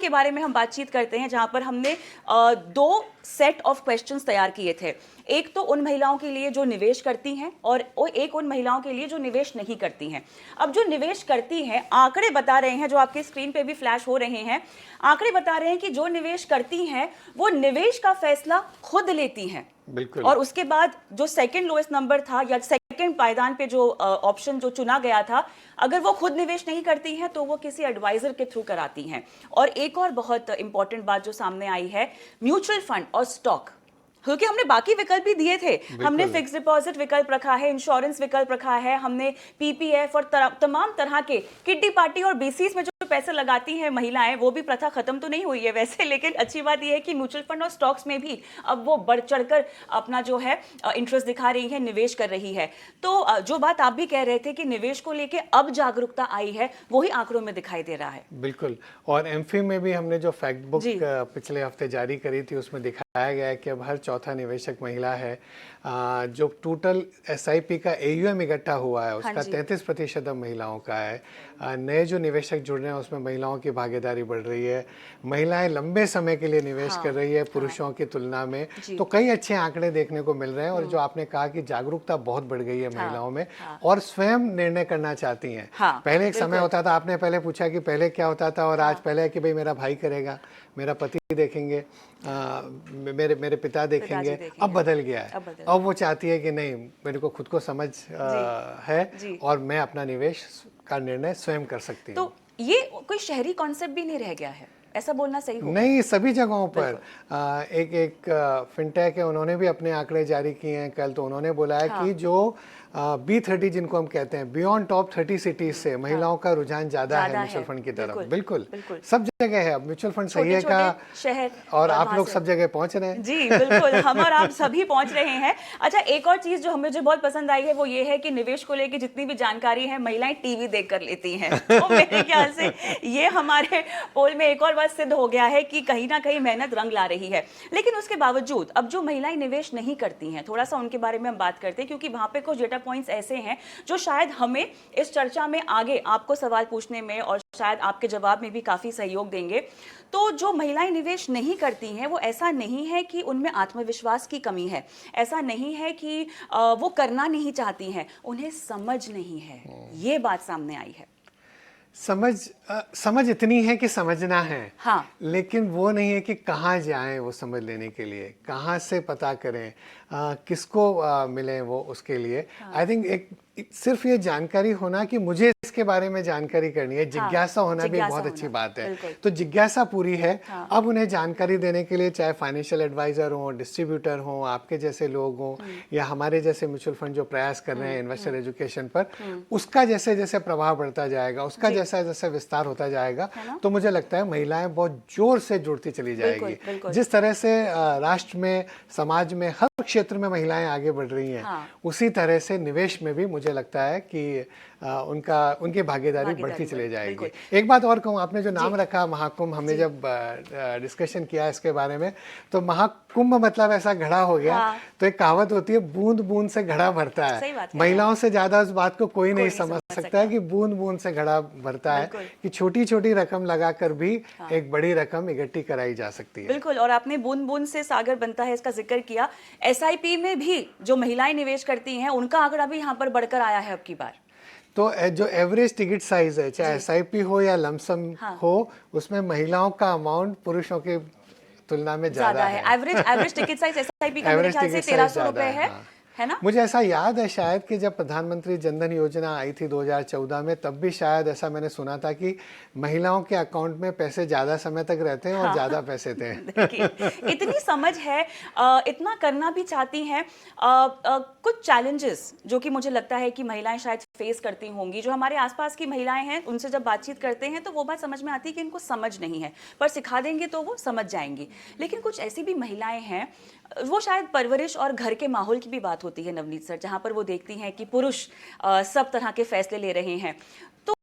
के बारे में हम बातचीत करते हैं, जहां पर हमने दो सेट ऑफ क्वेश्चंस तैयार किए थे। एक तो उन महिलाओं के लिए जो निवेश करती हैं और एक उन महिलाओं के लिए जो निवेश नहीं करती हैं। अब जो निवेश करती हैं, आंकड़े बता रहे हैं, जो आपके स्क्रीन पे भी फ्लैश हो रहे हैं, आंकड़े बता रहे हैं कि जो निवेश करती हैं वो निवेश का फैसला खुद लेती हैं। बिल्कुल। और उसके बाद जो सेकंड लोएस्ट नंबर था या सेकंड पायदान पे जो ऑप्शन जो चुना गया था, अगर वो खुद निवेश नहीं करती हैं तो वो किसी एडवाइजर के थ्रू कराती हैं। और एक और बहुत इंपॉर्टेंट बात जो सामने आई है, म्यूचुअल फंड और स्टॉक, क्योंकि हमने बाकी विकल्प भी दिए थे। हमने फिक्स डिपॉजिट विकल्प रखा है, इंश्योरेंस विकल्प रखा है, हमने पीपीएफ और तमाम तरह के किड्डी पार्टी और बीसीएस में जो पैसे लगाती हैं महिलाएं, वो भी प्रथा खत्म तो नहीं हुई है वैसे, लेकिन अच्छी बात यह है कि म्यूचुअल फंड और स्टॉक्स में भी अब वो बढ़ चढ़कर अपना जो है इंटरेस्ट दिखा रही है, निवेश कर रही है। तो जो बात आप भी कह रहे थे कि निवेश को लेके अब जागरूकता आई है, वही आंकड़ों में दिखाई दे रहा है। बिल्कुल। और एमफी में भी हमने जो फैक्ट बुक पिछले हफ्ते जारी करी थी, उसमें दिखाया गया है कि अब हर चौथा निवेशक महिला है। जो टोटल एसआईपी का एयूएम इकट्ठा हुआ है उसका 33% अब महिलाओं का है। नए जो निवेशक जुड़ रहे हैं उसमें महिलाओं की भागीदारी बढ़ रही है। महिलाएं लंबे समय के लिए निवेश कर रही है पुरुषों की तुलना में। तो कई अच्छे आंकड़े देखने को मिल रहे हैं। और जो आपने कहा कि जागरूकता बहुत बढ़ गई है महिलाओं में, और स्वयं निर्णय करना चाहती हैं। पहले एक समय होता था, आपने पहले पूछा कि पहले क्या होता था, और आज पहले है कि भाई मेरा भाई करेगा, मेरा पति देखेंगे, मेरे पिता देखेंगे। अब बदल गया है। अब वो चाहती है कि नहीं, मेरे को खुद को समझ है और मैं अपना निवेश का निर्णय स्वयं कर सकती हूँ। तो ये कोई शहरी कॉन्सेप्ट भी नहीं रह गया है, ऐसा बोलना सही होगा? नहीं, सभी जगहों पर एक फिनटेक है, उन्होंने भी अपने आंकड़े जारी किए हैं कल। तो उन्होंने बोला है कि जो B30 जिनको हम कहते हैं, बियॉन्ड टॉप 30 सिटीज से महिलाओं का रुझान ज्यादा है म्यूचुअल फंड की तरफ। बिल्कुल सब जगह है। अब म्यूचुअल फंड सही है का शहर, और आप लोग सब जगह पहुंच रहे हैं। जी बिल्कुल, हम और आप सभी पहुंच रहे हैं। अच्छा, एक और चीज जो हमें बहुत पसंद आई है वो ये है कि निवेश को लेकर जितनी भी जानकारी है महिलाएं टीवी देख कर लेती हैं। तो मेरे ख्याल से ये हमारे पोल में एक और बात सिद्ध हो गया है कि कहीं ना कहीं मेहनत रंग ला रही है। लेकिन उसके बावजूद अब जो महिलाएं निवेश नहीं करती हैं, थोड़ा सा उनके बारे में हम बात करते हैं, क्योंकि वहां पे कुछ डेटा पॉइंट्स ऐसे हैं जो शायद हमें इस चर्चा में आगे आपको सवाल पूछने में और शायद आपके जवाब में भी काफी सहयोग देंगे। तो जो महिलाएं निवेश नहीं करती हैं, वो ऐसा नहीं है कि उनमें आत्मविश्वास की कमी है, ऐसा नहीं है कि वो करना नहीं चाहती हैं, उन्हें समझ नहीं है। ये बात सामने आई है। समझ इतनी है कि समझना है, लेकिन वो नहीं है कि कहाँ जाएं वो समझ लेने के लिए, कहाँ से पता करें, किसको मिले वो उसके लिए। आई थिंक एक सिर्फ ये जानकारी होना कि मुझे इसके बारे में जानकारी करनी है, जिज्ञासा होना भी बहुत अच्छी बात है। तो जिज्ञासा पूरी है। अब उन्हें जानकारी देने के लिए चाहे फाइनेंशियल एडवाइजर हो, डिस्ट्रीब्यूटर हो, आपके जैसे लोग हो, या हमारे जैसे म्यूचुअल फंड जो प्रयास कर रहे हैं इन्वेस्टर एजुकेशन पर, उसका जैसे जैसे प्रभाव बढ़ता जाएगा, उसका जैसा जैसा विस्तार होता जाएगा, तो मुझे लगता है महिलाएं बहुत जोर से जुड़ती चली जाएगी। जिस तरह से राष्ट्र में, समाज में, हर क्षेत्र में महिलाएं आगे बढ़ रही हैं, उसी तरह से निवेश में भी मुझे लगता है कि उनकी भागीदारी बढ़ती चली जाएगी। एक बात और कहूँ, आपने जो नाम रखा महाकुंभ, हमने जब डिस्कशन किया इसके बारे में, तो महाकुंभ मतलब ऐसा घड़ा हो गया। तो एक कहावत होती है, बूंद बूंद से घड़ा भरता है। महिलाओं से ज्यादा उस बात को कोई नहीं समझ सकता है कि बूंद बूंद से घड़ा भरता है, कि छोटी छोटी रकम लगाकर भी एक बड़ी रकम इकट्ठी कराई जा सकती है। बिल्कुल। और आपने बूंद बूंद से सागर बनता है इसका जिक्र किया। एसआईपी में भी जो महिलाएं निवेश करती हैं, उनका आंकड़ा भी यहाँ पर बढ़कर आया है अब की बार। तो जो एवरेज टिकट साइज है, चाहे एसआईपी हो या लमसम हो, उसमें महिलाओं का अमाउंट पुरुषों की तुलना में ज्यादा है। एवरेज टिकट साइज एसआईपी का मेरे ख्याल से 1300 रुपए है ना? मुझे ऐसा याद है शायद कि जब प्रधानमंत्री जनधन योजना आई थी 2014 में, तब भी शायद ऐसा मैंने सुना था कि महिलाओं के अकाउंट में पैसे ज्यादा समय तक रहते हैं और ज्यादा पैसे थे। इतनी समझ है, इतना करना भी चाहती हैं। कुछ चैलेंजेस जो कि मुझे लगता है कि महिलाएं शायद फेस करती होंगी, जो हमारे आसपास की महिलाएं हैं, उनसे जब बातचीत करते हैं तो वो बात समझ में आती है कि इनको समझ नहीं है, पर सिखा देंगे तो वो समझ जाएंगी। लेकिन कुछ ऐसी भी महिलाएं हैं, वो शायद परवरिश और घर के माहौल की भी बात होती है नवनीत सर, जहां पर वो देखती हैं कि पुरुष सब तरह के फैसले ले रहे हैं। तो